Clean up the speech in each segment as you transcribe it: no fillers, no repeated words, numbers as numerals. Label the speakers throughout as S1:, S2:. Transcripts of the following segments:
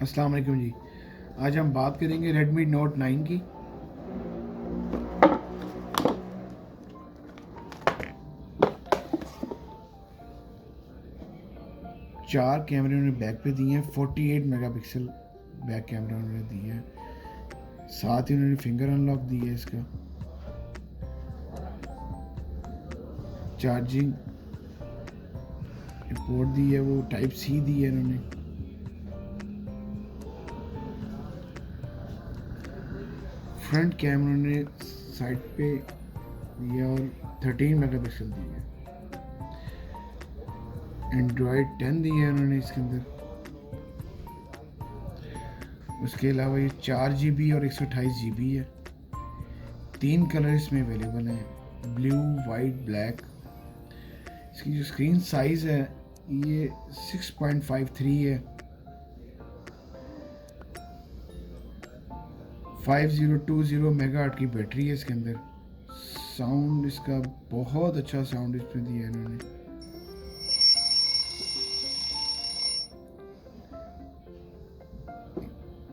S1: अस्सलाम वालेकुम जी। आज हम बात करेंगे Redmi Note 9 की। चार कैमरे उन्होंने बैक पे दिए हैं, 48 मेगापिक्सल बैक कैमरा उन्होंने दिए हैं। साथ ही उन्होंने फिंगर अनलॉक दी है। इसका चार्जिंग पोर्ट दी है, वो टाइप सी दी है इन्होंने। फ्रंट कैमरा ने साइड पे दिया और 13 मेगापिक्सल दी है। एंड्रॉयड 10 दिया है उन्होंने इसके अंदर। उसके अलावा ये 4 GB और 128 GB है। 3 कलर इसमें अवेलेबल हैं, ब्लू, वाइट, ब्लैक। इसकी जो स्क्रीन साइज है ये 6.53 है। 5020 मेगाहर्ट्ज की बैटरी है इसके अंदर। साउंड इसका बहुत अच्छा साउंड इसमें दिया है इन्होंने।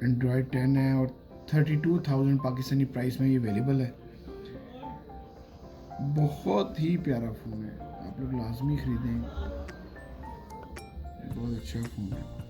S1: एंड्रॉयड 10 है और 32,000 पाकिस्तानी प्राइस में ये अवेलेबल है। बहुत ही प्यारा फ़ोन है, आप लोग लाजमी ख़रीदें, बहुत अच्छा फ़ोन है।